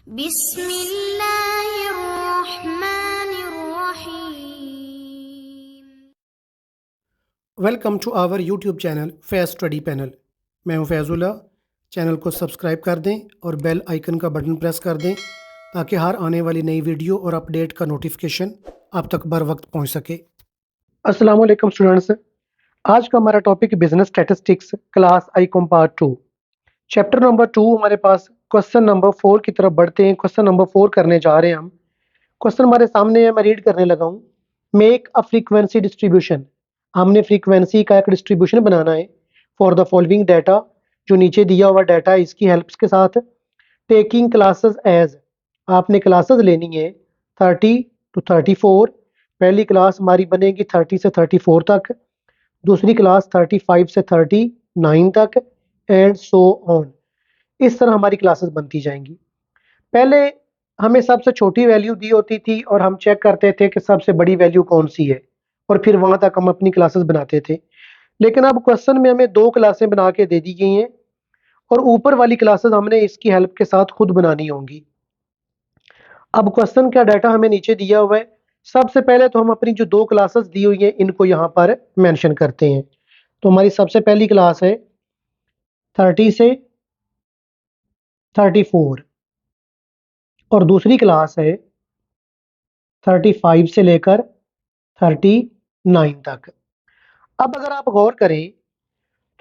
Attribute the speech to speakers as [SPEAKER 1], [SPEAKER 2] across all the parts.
[SPEAKER 1] बिस्मिल्लाहिर्रहमानिर्रहीम।
[SPEAKER 2] Welcome to our YouTube channel Faiz study panel. मैं हूं फैज़ुल्ला। चैनल को सब्सक्राइब कर दें और बेल आइकन का बटन प्रेस कर दें ताकि हर आने वाली नई वीडियो और अपडेट का नोटिफिकेशन आप तक बर वक्त पहुंच सके। अस्सलाम वालेकुम स्टूडेंट्स। आज का हमारा topic business statistics class I com part 2 chapter number 2 हमारे पास। क्वेश्चन नंबर 4 की तरफ बढ़ते हैं। क्वेश्चन नंबर 4 करने जा रहे हैं हम। क्वेश्चन हमारे सामने है, मैं रीड करने लगा हूँ। Make a frequency distribution. हमने फ्रीक्वेंसी का एक डिस्ट्रीब्यूशन बनाना है फॉर द फॉलोइंग डाटा। जो नीचे दिया हुआ डाटा है इसकी हेल्प के साथ। टेकिंग क्लासेस एज, आपने क्लासेस लेनी है 30 to 34। पहली क्लास हमारी बनेगी 30 से 34 तक, दूसरी क्लास 35 से 39 तक, एंड सो ऑन। इस तरह हमारी क्लासेस बनती जाएंगी। पहले हमें सबसे छोटी वैल्यू दी होती थी और हम चेक करते थे कि सबसे बड़ी वैल्यू कौन सी है, और फिर वहां तक हम अपनी क्लासेस बनाते थे। लेकिन अब क्वेश्चन में हमें 2 क्लासें बना के दे दी गई हैं और ऊपर वाली क्लासेस हमने इसकी हेल्प के साथ खुद बनानी होंगी। अब क्वेश्चन का डाटा हमें नीचे दिया हुआ है। सबसे पहले तो हम अपनी जो 2 क्लासेस दी हुई हैं इनको यहाँ पर मेंशन करते हैं। तो हमारी सबसे पहली क्लास है 30 से 34 और दूसरी क्लास है 35 से लेकर 39 तक। अब अगर आप गौर करें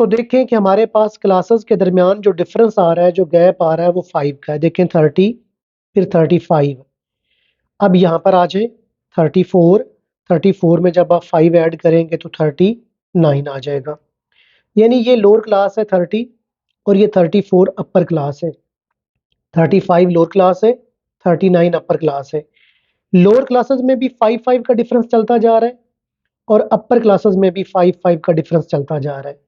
[SPEAKER 2] तो देखें कि हमारे पास क्लासेस के दरमियान जो डिफरेंस आ रहा है, जो गैप आ रहा है, वो 5 का है। देखें 30 फिर 35। अब यहाँ पर आ जाए 34 में जब आप 5 ऐड करेंगे तो 39 आ जाएगा। यानी ये लोअर क्लास है 30 और ये 34 अपर क्लास है। 35 लोअर क्लास है, 39 अपर क्लास है। लोअर क्लासेस में भी 5 का डिफरेंस चलता जा रहा है और अपर क्लासेस में भी 5 का डिफरेंस चलता जा रहा है।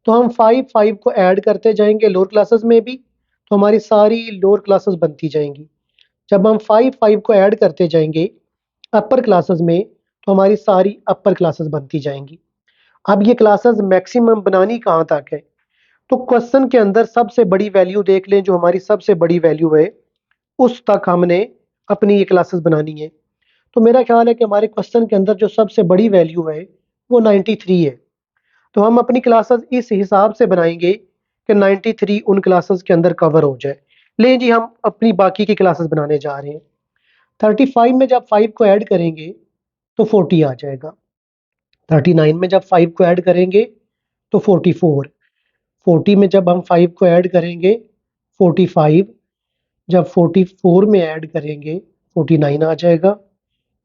[SPEAKER 2] तो हम 5 को ऐड करते जाएंगे लोअर क्लासेस में भी, तो हमारी सारी लोअर क्लासेस बनती जाएंगी। जब हम 5 को ऐड करते जाएंगे अपर क्लासेस में तो हमारी सारी अपर क्लासेस बनती जाएंगी। अब ये क्लासेस मैक्सिमम बनानी कहाँ तक है? तो क्वेश्चन के अंदर सबसे बड़ी वैल्यू देख लें, जो हमारी सबसे बड़ी वैल्यू है उस तक हमने अपनी ये क्लासेस बनानी है। तो मेरा ख्याल है कि हमारे क्वेश्चन के अंदर जो सबसे बड़ी वैल्यू है वो 93 है। तो हम अपनी क्लासेस इस हिसाब से बनाएंगे कि 93 उन क्लासेस के अंदर कवर हो जाए। ले जी, हम अपनी बाकी की क्लासेस बनाने जा रहे हैं। 35 में जब 5 को ऐड करेंगे तो 40 आ जाएगा। 39 में जब 5 को ऐड करेंगे तो 44। 40 में जब हम 5 को ऐड करेंगे 45। जब 44 में ऐड करेंगे 49 आ जाएगा।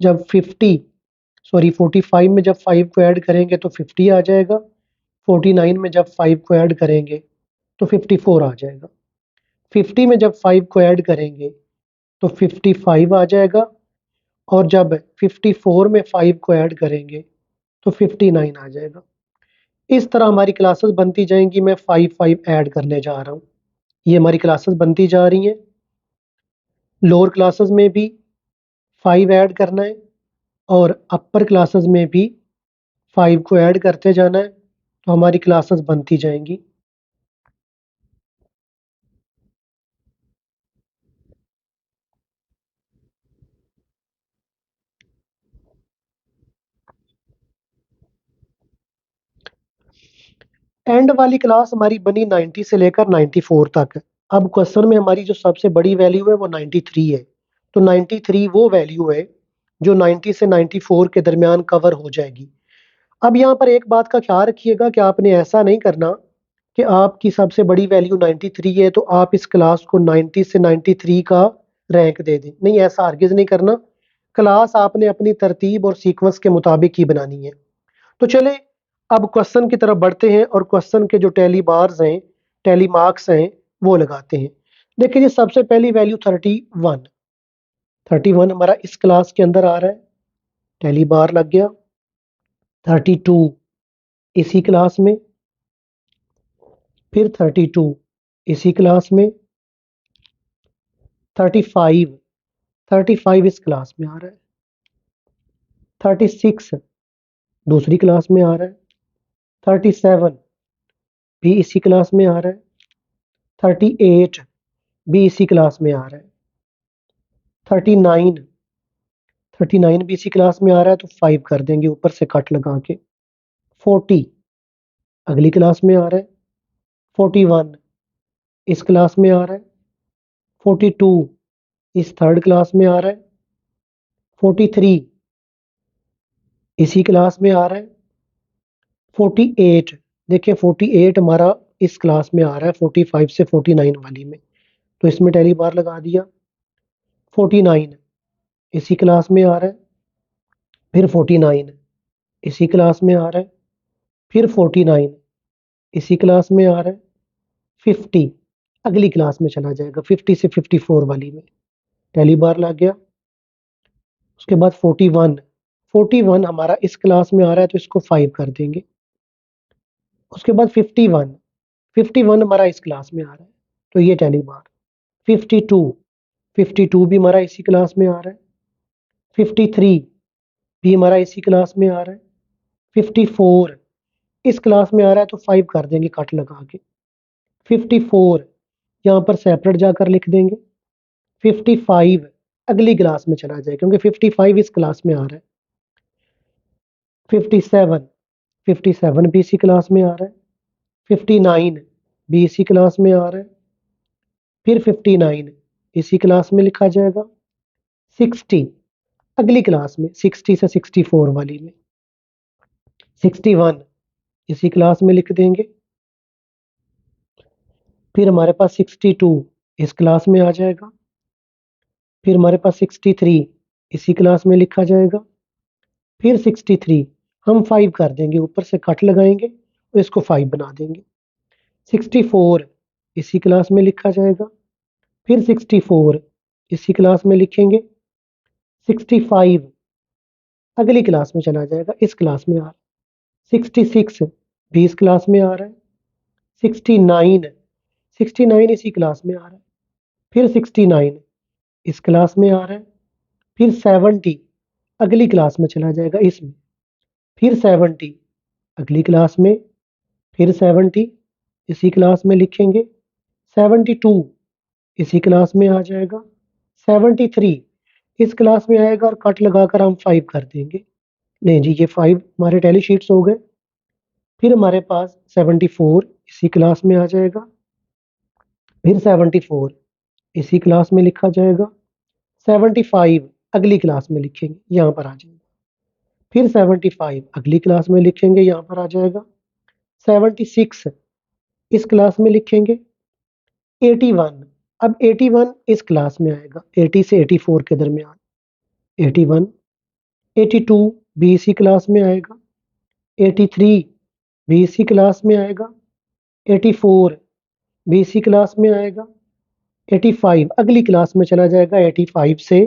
[SPEAKER 2] जब 45 में जब 5 को ऐड करेंगे तो 50 आ जाएगा। 49 में जब 5 को ऐड करेंगे तो 54 आ जाएगा। 50 में जब 5 को ऐड करेंगे तो 55 आ जाएगा। और जब 54 में 5 को ऐड करेंगे तो 59 आ जाएगा। इस तरह हमारी क्लासेस बनती जाएंगी। मैं 5 ऐड करने जा रहा हूँ। ये हमारी क्लासेस बनती जा रही हैं। लोअर क्लासेस में भी 5 ऐड करना है और अपर क्लासेस में भी 5 को ऐड करते जाना है, तो हमारी क्लासेस बनती जाएंगी। एंड वाली क्लास हमारी बनी 90 से लेकर 94 तक। अब क्वेश्चन में हमारी जो सबसे बड़ी वैल्यू है वो 93 है। तो 93 वो वैल्यू है जो 90 से 94 के दरमियान कवर हो जाएगी। अब यहाँ पर एक बात का ख्याल रखिएगा कि आपने ऐसा नहीं करना कि आपकी सबसे बड़ी वैल्यू 93 है तो आप इस क्लास को 90 से 93 का रैंक दे दें। नहीं, ऐसा हरगिज़ नहीं करना। क्लास आपने अपनी तरतीब और सीक्वेंस के मुताबिक ही बनानी है। तो चले अब क्वेश्चन की तरफ बढ़ते हैं और क्वेश्चन के जो टैली बार्स हैं, टैली मार्क्स हैं, वो लगाते हैं। देखिए जी, सबसे पहली वैल्यू 31 हमारा इस क्लास के अंदर आ रहा है, टैली बार लग गया। 32 इसी क्लास में, फिर 32 इसी क्लास में, 35 इस क्लास में आ रहा है, 36 दूसरी क्लास में आ रहा है, 37 भी इसी क्लास में आ रहा है, 38 भी इसी क्लास में आ रहा है, 39 39 भी इसी क्लास में आ रहा है तो 5 कर देंगे ऊपर से कट लगा के। 40 अगली क्लास में आ रहा है। 41 इस क्लास में आ रहा है। 42 इस थर्ड क्लास में आ रहा है। 43 इसी क्लास में आ रहा है। 48 देखिए 48 हमारा इस क्लास में आ रहा है 45 से 49 वाली में, तो इसमें टैली बार लगा दिया। 49 इसी क्लास में आ रहा है। फिर 49 इसी क्लास में आ रहा है। फिर 49 इसी क्लास में आ रहा है। 50 अगली क्लास में चला जाएगा 50 से 54 वाली में, टैली बार लग गया। उसके बाद 41 हमारा इस क्लास में आ रहा है तो इसको 5 कर देंगे। उसके बाद 51 हमारा इस क्लास में आ रहा है तो ये टैली बार। 52 भी हमारा इसी क्लास में आ रहा है। 53 भी हमारा इसी क्लास में आ रहा है। 54 इस क्लास में आ रहा है तो 5 कर देंगे कट लगा के। 54 यहाँ पर सेपरेट जाकर लिख देंगे। 55 अगली क्लास में चला जाए क्योंकि 55 इस क्लास में आ रहा है। 57 भी इसी क्लास में आ रहा है। 59 भी इसी क्लास में आ रहा है। फिर 59 इसी क्लास में लिखा जाएगा। 60 अगली क्लास में 60 से 64 वाली में। 61 इसी क्लास में लिख देंगे। फिर हमारे पास 62 इस क्लास में आ जाएगा। फिर हमारे पास 63 इसी क्लास में लिखा जाएगा। फिर 63 हम 5 कर देंगे ऊपर से कट लगाएंगे और इसको 5 बना देंगे। 64 इसी क्लास में लिखा जाएगा। फिर 64 इसी क्लास में लिखेंगे। 65 अगली क्लास में चला जाएगा इस क्लास में आ रहा है। 66 भी इस क्लास में आ रहा है। 69 इसी क्लास में आ रहा है। फिर 69 इस क्लास में आ रहा है। फिर 70 अगली क्लास में चला जाएगा इसमें। फिर 70 अगली क्लास में। फिर 70 इसी क्लास में लिखेंगे। 72 इसी क्लास में आ जाएगा। 73 इस क्लास में आएगा और कट लगाकर हम 5 कर देंगे। नहीं जी ये 5 हमारे टैली शीट्स हो गए। फिर हमारे पास 74 इसी क्लास में आ जाएगा। फिर 74 इसी क्लास में लिखा जाएगा। 75 अगली क्लास में लिखेंगे यहाँ पर आ जाएगा। फिर 75 अगली क्लास में लिखेंगे यहाँ पर आ जाएगा। 76 इस क्लास में लिखेंगे। 81 अब 81 इस क्लास में आएगा 80 से 84 के दरमियान। 81 82 भी इसी क्लास में आएगा। 83 भी इसी क्लास में आएगा। 84 भी इसी क्लास में आएगा। 85 अगली क्लास में चला जाएगा 85 से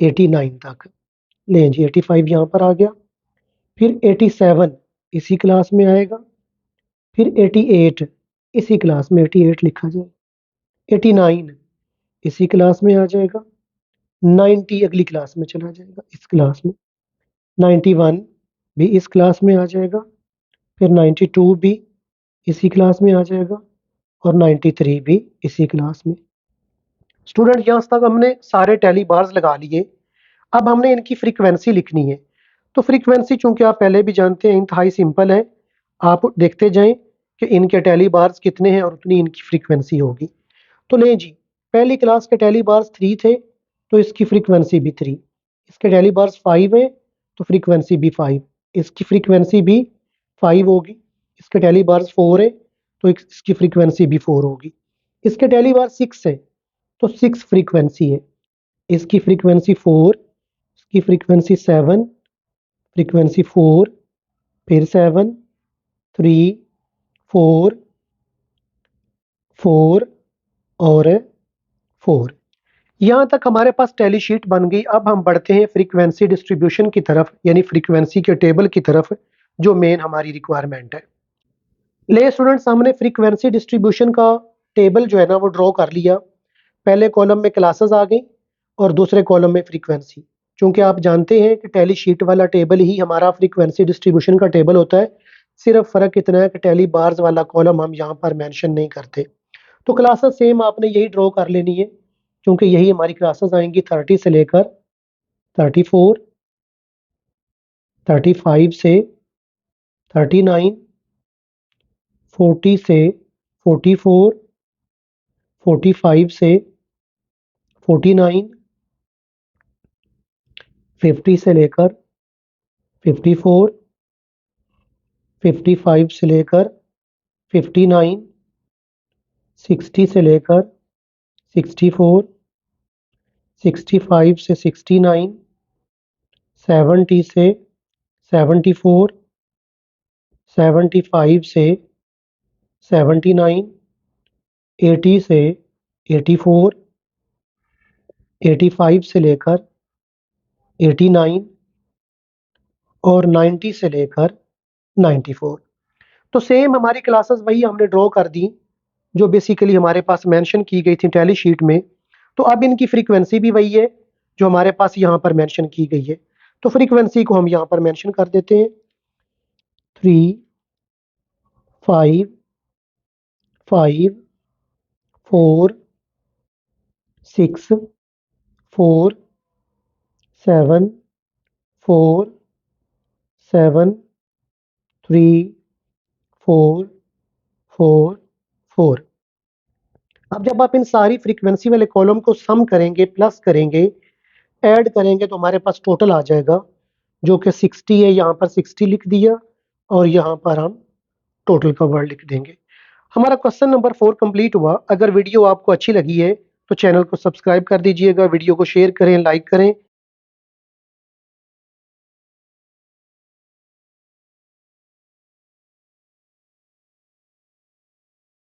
[SPEAKER 2] 89 तक। लें जी 85 यहाँ पर आ गया। फिर 87 इसी क्लास में आएगा। फिर 88 इसी क्लास में 88 लिखा जाए। 89 इसी क्लास में आ जाएगा। 90 अगली क्लास में चला जाएगा इस क्लास में। 91 भी इस क्लास में आ जाएगा। फिर 92 भी इसी क्लास में आ जाएगा और 93 भी इसी क्लास में। स्टूडेंट यहाँ तक हमने सारे टैली बार्स लगा लिए। अब हमने इनकी फ्रीक्वेंसी लिखनी है। तो फ्रीक्वेंसी चूंकि आप पहले भी जानते हैं इंतहाई सिंपल है, आप देखते जाएं कि इनके टैली बार्स कितने हैं और उतनी इनकी फ्रीक्वेंसी होगी। तो लें जी पहली क्लास के टैली बार्स 3 थे तो इसकी फ्रीक्वेंसी भी 3। इसके टैली बार्स 5 है तो फ्रीक्वेंसी भी 5। इसकी फ्रीक्वेंसी भी 5 होगी। इसके टैली बार्स 4 है तो इसकी फ्रीक्वेंसी भी 4 होगी। इसके टैली बार 6 है तो 6 फ्रीक्वेंसी है। इसकी फ्रीक्वेंसी 4, इसकी फ्रीक्वेंसी 7, फ्रीक्वेंसी 4, फिर 7, 3, 4, 4 और 4। यहाँ तक हमारे पास टैली शीट बन गई। अब हम बढ़ते हैं फ्रीक्वेंसी डिस्ट्रीब्यूशन की तरफ, यानी फ्रीक्वेंसी के टेबल की तरफ, जो मेन हमारी रिक्वायरमेंट है। ले स्टूडेंट्स हमने फ्रीक्वेंसी डिस्ट्रीब्यूशन का टेबल जो है ना वो ड्रॉ कर लिया। पहले कॉलम में क्लासेस आ गई और दूसरे कॉलम में फ्रीक्वेंसी। चूंकि आप जानते हैं कि टैली शीट वाला टेबल ही हमारा फ्रीक्वेंसी डिस्ट्रीब्यूशन का टेबल होता है, सिर्फ फ़र्क इतना है कि टैली बार्स वाला कॉलम हम यहाँ पर मेंशन नहीं करते। तो क्लासेस सेम आपने यही ड्रॉ कर लेनी है। क्योंकि यही हमारी क्लासेस आएंगी 30 से लेकर 34, 35 से 39, 40 से 44, 45 से 49, 50 से लेकर 54, 55 से लेकर 59, 60 से लेकर 64, 65 से 69, 70 से 74, 75 से 79, 80 से 84, 85 से लेकर 89 और 90 से लेकर 94। तो सेम हमारी क्लासेस वही हमने ड्रॉ कर दी जो बेसिकली हमारे पास मेंशन की गई थी टैली शीट में। तो अब इनकी फ्रीक्वेंसी भी वही है जो हमारे पास यहाँ पर मेंशन की गई है। तो फ्रीक्वेंसी को हम यहाँ पर मेंशन कर देते हैं 3, 5, 5, 4, 6, 4, 7, 4, 7, 3, 4, 4, 4। अब जब आप इन सारी फ्रीक्वेंसी वाले कॉलम को सम करेंगे, प्लस करेंगे, ऐड करेंगे तो हमारे पास टोटल आ जाएगा जो कि 60 है। यहाँ पर 60 लिख दिया और यहाँ पर हम टोटल का वर्ड लिख देंगे। हमारा क्वेश्चन नंबर 4 कंप्लीट हुआ। अगर वीडियो आपको अच्छी लगी है तो चैनल को सब्सक्राइब कर दीजिएगा, वीडियो को शेयर करें, लाइक करें